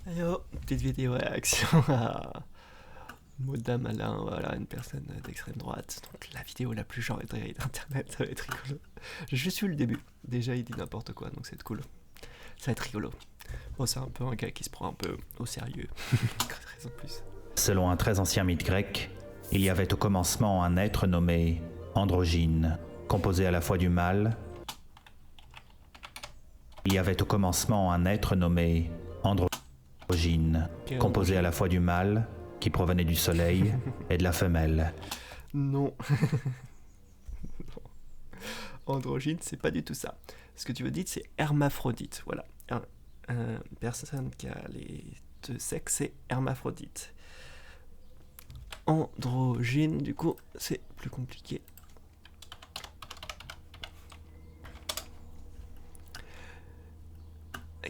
Yo, petite vidéo réaction à Madame Alain, voilà, une personne d'extrême droite. Donc la vidéo la plus genrée d'internet, ça va être rigolo. J'ai juste vu le début. Déjà, il dit n'importe quoi, donc ça va être cool. Ça va être rigolo. Bon, c'est un peu un gars qui se prend un peu au sérieux. Raison de plus. Selon un très ancien mythe grec, il y avait au commencement un être nommé Androgyne, composé à la fois du mâle. Il y avait au commencement un être nommé Androgyne, composé à la fois du mâle, qui provenait du soleil, et de la femelle. Non. Androgyne, c'est pas du tout ça. Ce que tu veux dire, c'est hermaphrodite. Voilà. Une personne qui a les deux sexes, c'est hermaphrodite. Androgyne, du coup, c'est plus compliqué.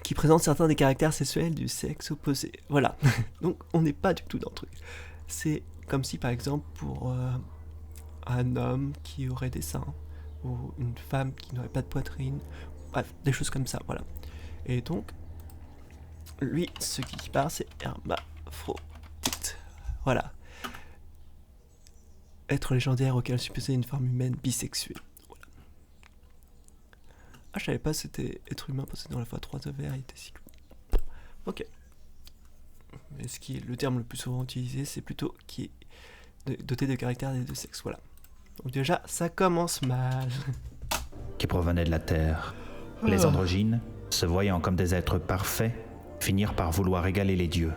Qui présente certains des caractères sexuels du sexe opposé. Voilà. Donc, on n'est pas du tout dans le truc. C'est comme si, par exemple, pour un homme qui aurait des seins, ou une femme qui n'aurait pas de poitrine, bref, des choses comme ça, voilà. Et donc, lui, ce qui parle, c'est hermaphrodite. Voilà. Être légendaire auquel supposait une forme humaine bisexuée. Voilà. Ah, je savais pas c'était être humain parce que dans la fois 3 de verre, il était si. Ok. Mais ce qui est le terme le plus souvent utilisé, c'est plutôt qui est doté de caractères des deux sexes. Voilà. Donc déjà, ça commence mal. Qui provenait de la terre. Les androgynes, se voyant comme des êtres parfaits, finirent par vouloir égaler les dieux.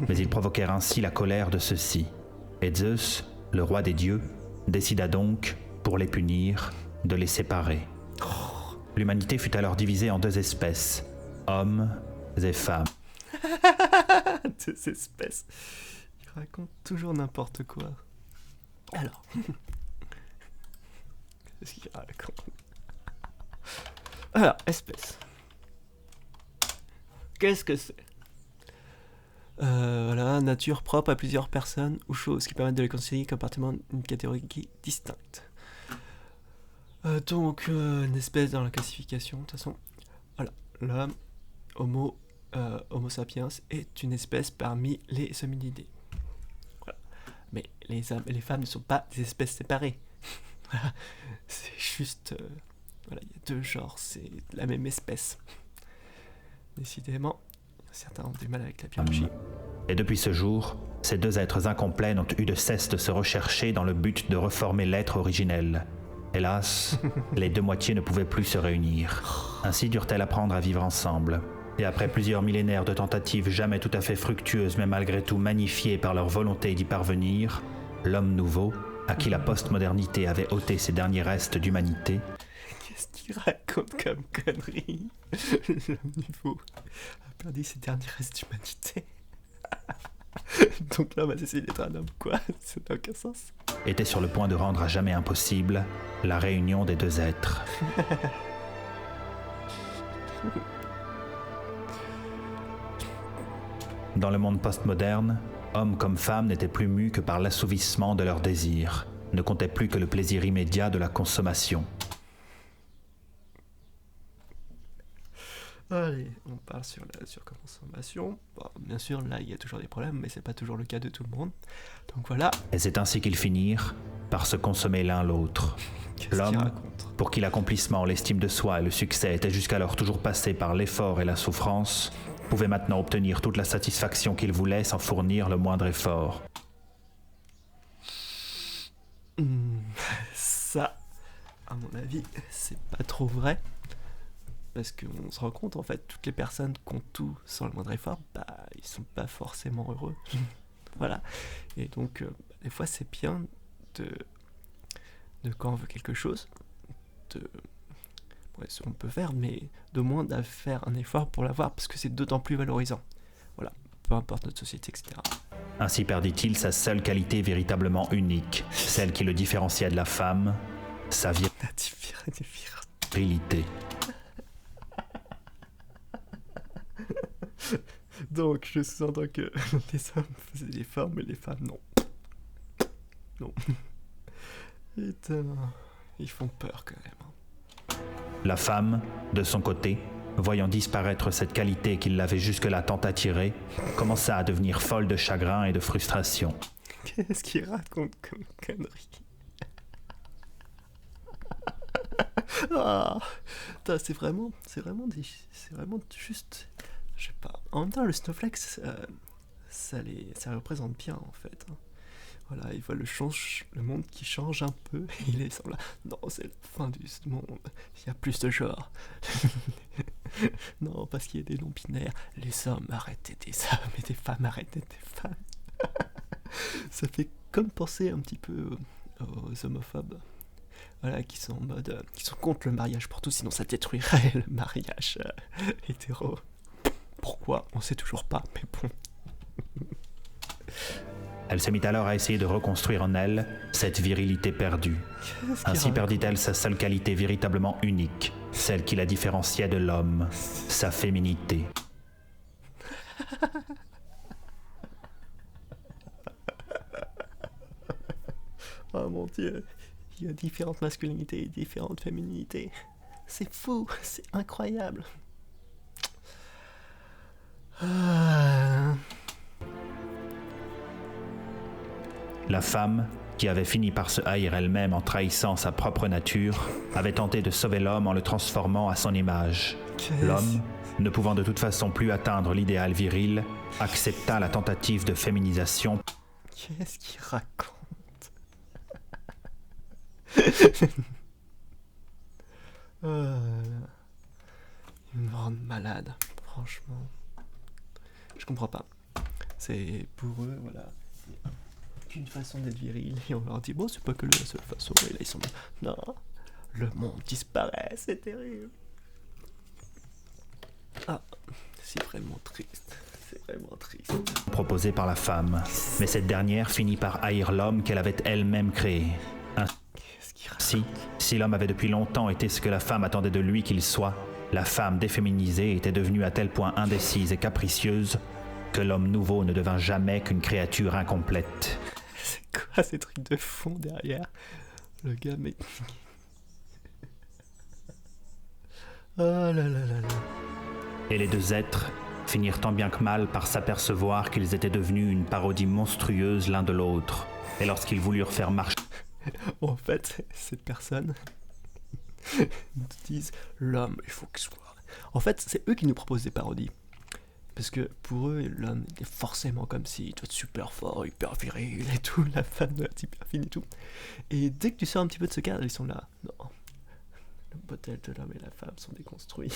Mais ils provoquèrent ainsi la colère de ceux-ci. Et Zeus, le roi des dieux, décida donc, pour les punir, de les séparer. L'humanité fut alors divisée en deux espèces, hommes et femmes. Deux espèces. Il raconte toujours n'importe quoi. Alors. Qu'est-ce qu'il raconte? Alors, espèce. Qu'est-ce que c'est? Voilà, nature propre à plusieurs personnes ou choses qui permettent de les considérer comme appartenant à une catégorie distincte. Donc, une espèce dans la classification, de toute façon. Voilà, l'homme, Homo sapiens, est une espèce parmi les hominidés. Voilà. Mais les hommes et les femmes ne sont pas des espèces séparées. Voilà. C'est juste. Voilà, il y a deux genres, c'est la même espèce. Décidément, certains ont du mal avec la biologie. Et depuis ce jour, ces deux êtres incomplets n'ont eu de cesse de se rechercher dans le but de reformer l'être originel. Hélas, les deux moitiés ne pouvaient plus se réunir. Ainsi durent-elles apprendre à vivre ensemble. Et après plusieurs millénaires de tentatives jamais tout à fait fructueuses, mais malgré tout magnifiées par leur volonté d'y parvenir, l'homme nouveau, à qui la postmodernité avait ôté ses derniers restes d'humanité, qu'est-ce qu'il raconte comme connerie? L'homme nouveau a perdu ses derniers restes d'humanité. Donc l'homme a cessé d'être un homme, quoi? Ça n'a aucun sens. était sur le point de rendre à jamais impossible la réunion des deux êtres. Dans le monde postmoderne, hommes comme femmes n'étaient plus mus que par l'assouvissement de leurs désirs, ne comptaient plus que le plaisir immédiat de la consommation. Allez, on parle sur la surconsommation. Bon, bien sûr, là, il y a toujours des problèmes, mais c'est pas toujours le cas de tout le monde. Donc voilà. Et c'est ainsi qu'ils finirent par se consommer l'un l'autre. L'homme, pour qui l'accomplissement, l'estime de soi et le succès étaient jusqu'alors toujours passés par l'effort et la souffrance, pouvait maintenant obtenir toute la satisfaction qu'il voulait sans fournir le moindre effort. Ça, à mon avis, c'est pas trop vrai. Parce qu'on se rend compte, en fait, toutes les personnes qui ont tout sans le moindre effort, bah, ils sont pas forcément heureux. Voilà. Et donc, des fois, c'est bien de quand on veut quelque chose, ouais, ce qu'on peut faire, mais de moins de faire un effort pour l'avoir, parce que c'est d'autant plus valorisant. Voilà. Peu importe notre société, etc. Ainsi perdit-il sa seule qualité véritablement unique, celle qui le différenciait de la femme, sa virilité. Donc, je sous-entends que les hommes faisaient des efforts, mais les femmes, non. Non. Putain, ils font peur quand même. La femme, de son côté, voyant disparaître cette qualité qui l'avait jusque-là tant attirée, commença à devenir folle de chagrin et de frustration. Qu'est-ce qu'il raconte comme connerie? Ah, putain, c'est vraiment juste, je sais pas. En même temps, le snowflake, ça représente bien en fait. Voilà, ils voient le monde qui change un peu, et ils sont là. Non, c'est la fin du monde. Il y a plus de genre. Non, parce qu'il y a des non-binaires. Les hommes arrêtent d'être des hommes et des femmes arrêtent d'être des femmes. Ça fait comme penser un petit peu aux homophobes. Voilà, qui sont en mode, qui sont contre le mariage pour tous, sinon ça détruirait le mariage hétéro. Pourquoi? On sait toujours pas, mais bon. Elle se mit alors à essayer de reconstruire en elle cette virilité perdue. Ainsi perdit-elle sa seule qualité véritablement unique, celle qui la différenciait de l'homme, sa féminité. Oh mon Dieu, il y a différentes masculinités et différentes fémininités. C'est fou, c'est incroyable. La femme, qui avait fini par se haïr elle-même en trahissant sa propre nature, avait tenté de sauver l'homme en le transformant à son image. L'homme, ne pouvant de toute façon plus atteindre l'idéal viril, accepta la tentative de féminisation. Qu'est-ce qu'il raconte? Ils me rendent malade, franchement. Je comprends pas. C'est pour eux, voilà, qu'une façon d'être viril. Et on leur dit, bon, c'est pas que la seule façon. Et là, ils sont non, le monde disparaît, c'est terrible. Ah, c'est vraiment triste. C'est vraiment triste. Proposé par la femme. Mais cette dernière finit par haïr l'homme qu'elle avait elle-même créé. Si l'homme avait depuis longtemps été ce que la femme attendait de lui qu'il soit, la femme déféminisée était devenue à tel point indécise et capricieuse que l'homme nouveau ne devint jamais qu'une créature incomplète. C'est quoi ces trucs de fond derrière? Le gars, mais... Oh là là là là. Et les deux êtres finirent tant bien que mal par s'apercevoir qu'ils étaient devenus une parodie monstrueuse l'un de l'autre. Et lorsqu'ils voulurent faire marcher... En fait, ces personnes nous disent l'homme, il faut qu'il soit. En fait, c'est eux qui nous proposent des parodies. Parce que pour eux, l'homme est forcément comme si il doit être super fort, hyper viril et tout, la femme doit être hyper fine et tout. Et dès que tu sors un petit peu de ce cadre, ils sont là. Non, le modèle de l'homme et la femme sont déconstruits.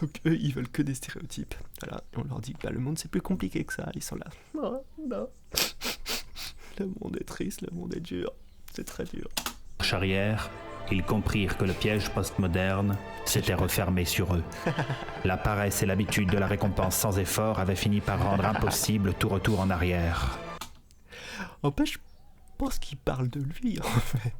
Donc eux, ils veulent que des stéréotypes. Voilà, et on leur dit que le monde c'est plus compliqué que ça. Ils sont là. Non, non. Le monde est triste, le monde est dur. C'est très dur. Arrière, ils comprirent que le piège postmoderne s'était refermé sur eux. La paresse et l'habitude de la récompense sans effort avaient fini par rendre impossible tout retour en arrière. En fait, je pense qu'il parle de lui, en fait.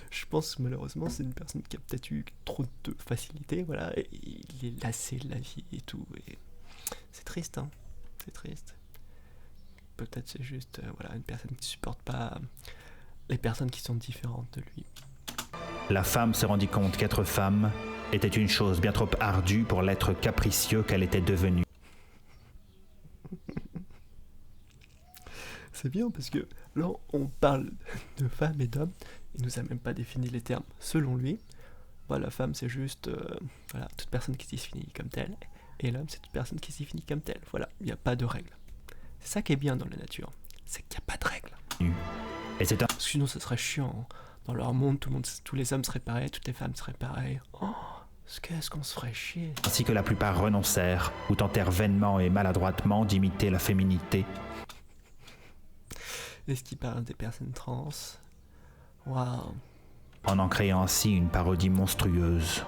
Je pense que malheureusement, c'est une personne qui a peut-être eu trop de facilité, voilà, et il est lassé de la vie et tout. Et c'est triste, hein. C'est triste. Peut-être c'est juste voilà, une personne qui ne supporte pas les personnes qui sont différentes de lui. La femme se rendit compte qu'être femme était une chose bien trop ardue pour l'être capricieux qu'elle était devenue. C'est bien parce que là, on parle de femme et d'homme, il nous a même pas défini les termes selon lui. Voilà, la femme, c'est juste voilà, toute personne qui s'y définit comme telle, et l'homme, c'est toute personne qui s'y définit comme telle. Voilà, il n'y a pas de règles. C'est ça qui est bien dans la nature, c'est qu'il n'y a pas de règles. Et c'est un... Sinon, ça serait chiant. Dans leur monde, tous les hommes seraient pareils, toutes les femmes seraient pareilles. Oh, qu'est-ce qu'on se ferait chier. Ainsi que la plupart renoncèrent ou tentèrent vainement et maladroitement d'imiter la féminité. Est-ce qu'ils parlent des personnes trans? Waouh. En créant ainsi une parodie monstrueuse.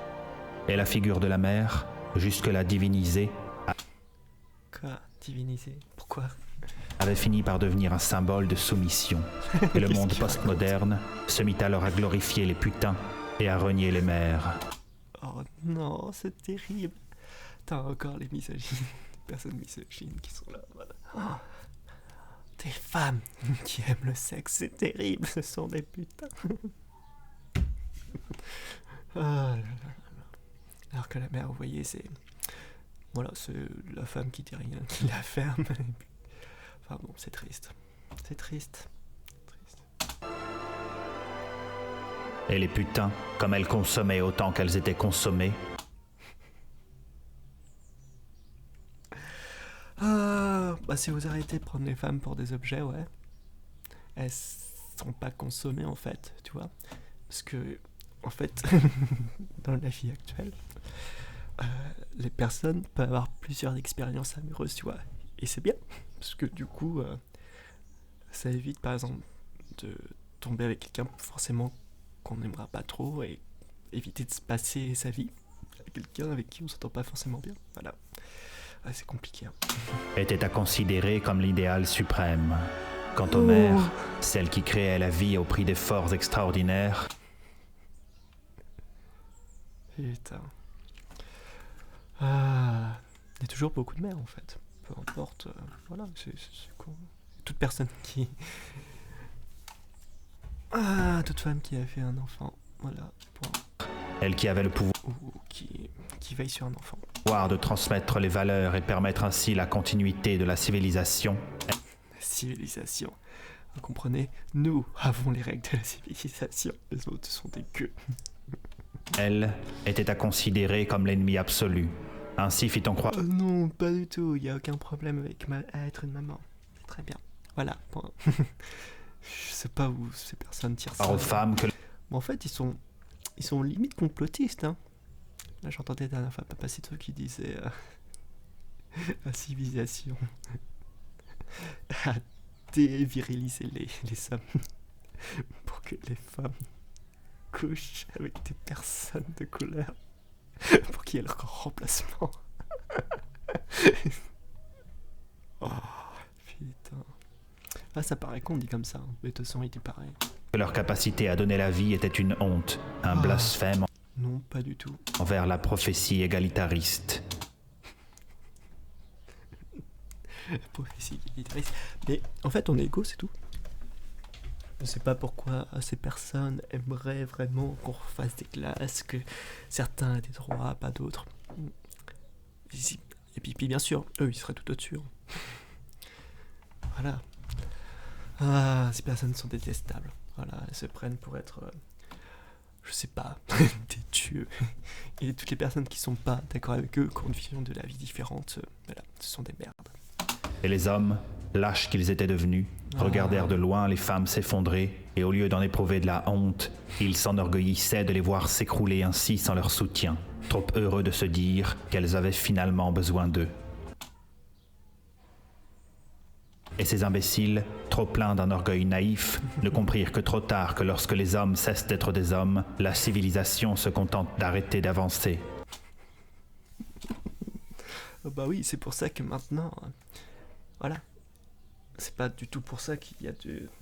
Et la figure de la mère, jusque-là divinisée, Quoi? Divinisé? Pourquoi? avait fini par devenir un symbole de soumission. Et le monde postmoderne se mit alors à glorifier les putains et à renier les mères. Oh non, c'est terrible. T'as encore les misogynes, les personnes misogynes qui sont là, voilà. Oh, des femmes qui aiment le sexe, c'est terrible, ce sont des putains. Oh là là là. Alors que la mère, vous voyez, c'est... Voilà, c'est la femme qui dit rien, qui la ferme. Enfin bon, c'est triste. C'est triste. Et les putains, comme elles consommaient autant qu'elles étaient consommées. Bah si vous arrêtez de prendre les femmes pour des objets, ouais. Elles sont pas consommées en fait, tu vois. Parce que, en fait, dans la vie actuelle, les personnes peuvent avoir plusieurs expériences amoureuses, tu vois. Et c'est bien, parce que du coup, ça évite par exemple de tomber avec quelqu'un forcément qu'on n'aimera pas trop et éviter de se passer sa vie avec quelqu'un avec qui on s'entend pas forcément bien. Voilà. Ah, c'est compliqué. Hein. Était à considérer comme l'idéal suprême. Quant aux mères, celles qui créaient la vie au prix d'efforts extraordinaires. Putain. Ah, il y a toujours beaucoup de mères en fait. Peu importe. Voilà, c'est con. Toute personne qui... toute femme qui a fait un enfant. Voilà, point. Elle qui avait le pouvoir Ou qui veille sur un enfant. de transmettre les valeurs et permettre ainsi la continuité de la civilisation. La civilisation. Vous comprenez? Nous avons les règles de la civilisation. Les autres sont des queues. Elle était à considérer comme l'ennemi absolu. Ainsi fit-on croire. Non, pas du tout. Il n'y a aucun problème avec à être une maman. C'est très bien. Voilà, point. Je sais pas où ces personnes tirent ça. Aux femmes que... Mais en fait, ils sont limite complotistes. Hein. Là, j'entendais la dernière fois Papa Cito qui disait la civilisation a dévirilisé les hommes pour que les femmes couchent avec des personnes de couleur pour qu'il y ait leur remplacement. Oh, putain. Ah, ça paraît con dit comme ça, hein. Mais de toute façon, il était pareil. Que leur capacité à donner la vie était une honte, un blasphème Non, pas du tout. envers la prophétie égalitariste. Prophétie égalitariste. Mais en fait, on est égaux, c'est tout. Je sais pas pourquoi ces personnes aimeraient vraiment qu'on refasse des classes, que certains aient des droits, pas d'autres. Et puis bien sûr, eux, ils seraient tout au-dessus. Voilà. Ah, ces personnes sont détestables. Voilà, elles se prennent pour être, je sais pas, des dieux. Et toutes les personnes qui sont pas d'accord avec eux, qui ont une vision de la vie différente, voilà, ce sont des merdes. Et les hommes, lâches qu'ils étaient devenus, regardèrent de loin les femmes s'effondrer, et au lieu d'en éprouver de la honte, ils s'enorgueillissaient de les voir s'écrouler ainsi sans leur soutien, trop heureux de se dire qu'elles avaient finalement besoin d'eux. Et ces imbéciles, trop pleins d'un orgueil naïf, ne comprirent que trop tard que lorsque les hommes cessent d'être des hommes, la civilisation se contente d'arrêter d'avancer. Bah oui, c'est pour ça que maintenant, voilà, c'est pas du tout pour ça qu'il y a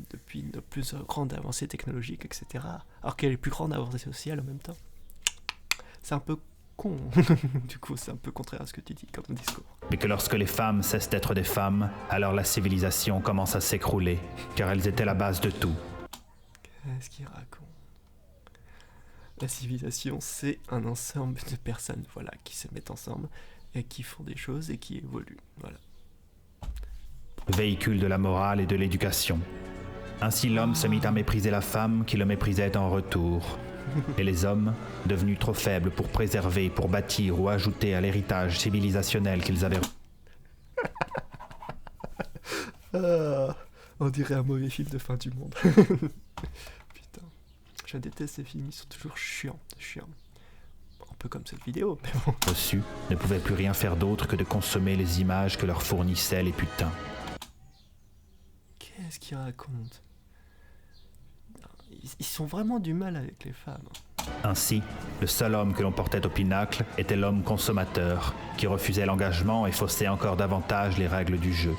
depuis de plus grandes avancées technologiques, etc. Alors qu'il y a les plus grandes avancées sociales en même temps. C'est un peu con. Du coup, c'est un peu contraire à ce que tu dis comme discours. Et que lorsque les femmes cessent d'être des femmes, alors la civilisation commence à s'écrouler, car elles étaient la base de tout. Qu'est-ce qu'il raconte? La civilisation, c'est un ensemble de personnes, voilà, qui se mettent ensemble et qui font des choses et qui évoluent, voilà. Véhicule de la morale et de l'éducation. Ainsi l'homme se mit à mépriser la femme qui le méprisait en retour. Et les hommes, devenus trop faibles pour préserver, pour bâtir ou ajouter à l'héritage civilisationnel qu'ils avaient... On dirait un mauvais film de fin du monde. Putain, je déteste ces films, ils sont toujours chiants. Un peu comme cette vidéo, mais bon. Reçus, ne pouvaient plus rien faire d'autre que de consommer les images que leur fournissaient les putains. Qu'est-ce qu'ils racontent? Ils ont vraiment du mal avec les femmes. Ainsi, le seul homme que l'on portait au pinacle était l'homme consommateur, qui refusait l'engagement et faussait encore davantage les règles du jeu.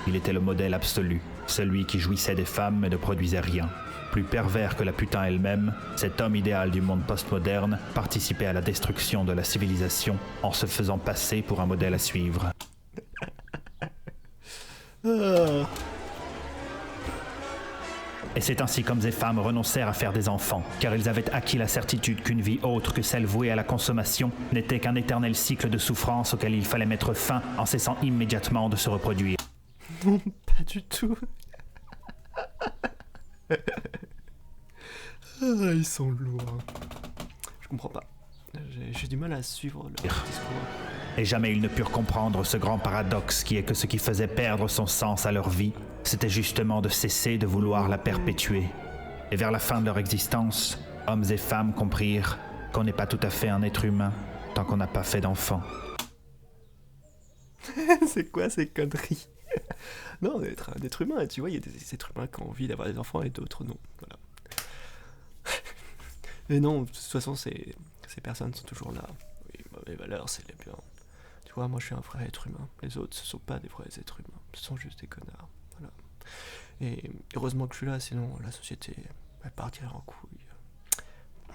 Il était le modèle absolu, celui qui jouissait des femmes mais ne produisait rien. Plus pervers que la putain elle-même, cet homme idéal du monde postmoderne participait à la destruction de la civilisation en se faisant passer pour un modèle à suivre. Et c'est ainsi qu'hommes et femmes renoncèrent à faire des enfants, car ils avaient acquis la certitude qu'une vie autre que celle vouée à la consommation n'était qu'un éternel cycle de souffrance auquel il fallait mettre fin en cessant immédiatement de se reproduire. Non, pas du tout. Ils sont lourds. Je comprends pas. J'ai du mal à suivre leur discours. Et jamais ils ne purent comprendre ce grand paradoxe qui est que ce qui faisait perdre son sens à leur vie, c'était justement de cesser de vouloir la perpétuer. Et vers la fin de leur existence, hommes et femmes comprirent qu'on n'est pas tout à fait un être humain tant qu'on n'a pas fait d'enfant. C'est quoi ces conneries? Non, d'être un être humain, tu vois, il y a des êtres humains qui ont envie d'avoir des enfants et d'autres non. Voilà. Mais non, de toute façon, ces personnes sont toujours là. Oui, mes valeurs, c'est les biens. Tu vois, moi je suis un vrai être humain. Les autres, ce sont pas des vrais êtres humains. Ce sont juste des connards. Voilà. Et heureusement que je suis là, sinon la société elle partirait en couille.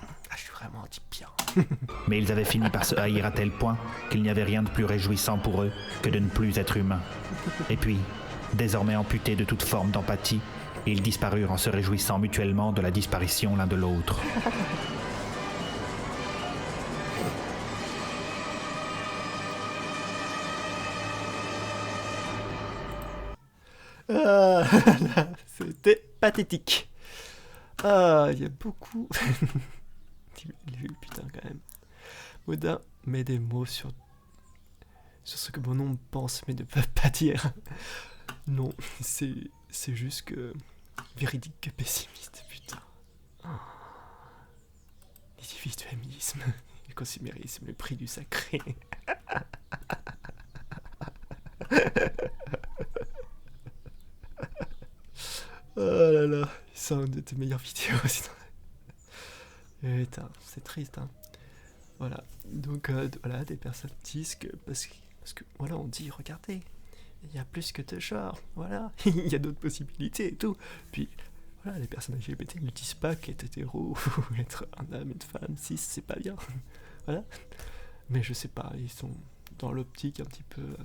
Ah, je suis vraiment un type bien. Mais ils avaient fini par se haïr à tel point qu'il n'y avait rien de plus réjouissant pour eux que de ne plus être humains. Et puis, désormais amputés de toute forme d'empathie, ils disparurent en se réjouissant mutuellement de la disparition l'un de l'autre. Ah, c'était pathétique. Ah, il y a beaucoup. Putain, quand même. Oda met des mots sur ce que mon homme pense, mais ne peut pas dire. Non, c'est juste que. Véridique que pessimiste, putain. L'individualisme, le consumérisme, le prix du sacré. Oh là là, c'est une de tes meilleures vidéos aussi. Putain, c'est triste, hein. Voilà, donc voilà, des personnes disent que parce que voilà, on dit, regardez, il y a plus que deux genres, voilà, il y a d'autres possibilités et tout. Puis voilà, les personnes LGBT ne disent pas qu'être hétéro ou être un homme, une femme, cis, c'est pas bien. Voilà, mais je sais pas, ils sont dans l'optique un petit peu.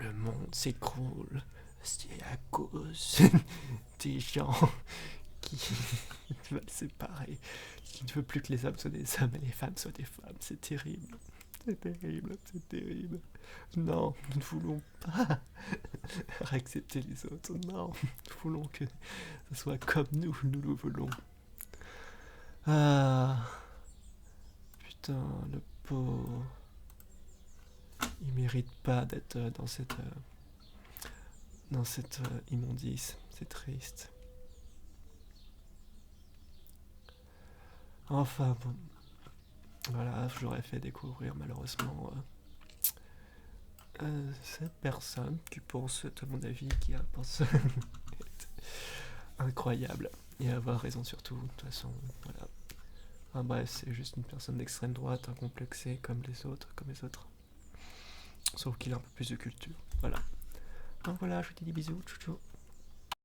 Le monde s'écroule, c'est à cause des gens qui veulent séparer, qui ne veulent plus que les hommes soient des hommes et les femmes soient des femmes. C'est terrible, c'est terrible, c'est terrible. Non, nous ne voulons pas accepter les autres. Non, nous voulons que ce soit comme nous le voulons. Ah, putain, le pauvre. Il mérite pas d'être dans cette immondice. C'est triste. Enfin bon, voilà, j'aurais fait découvrir malheureusement cette personne qui pense, à mon avis, pense être incroyable et avoir raison surtout. De toute façon, voilà. Enfin, bref, c'est juste une personne d'extrême droite, incomplexée comme les autres. Sauf qu'il a un peu plus de culture. Voilà. Donc voilà, je vous dis des bisous. Tchou tchou.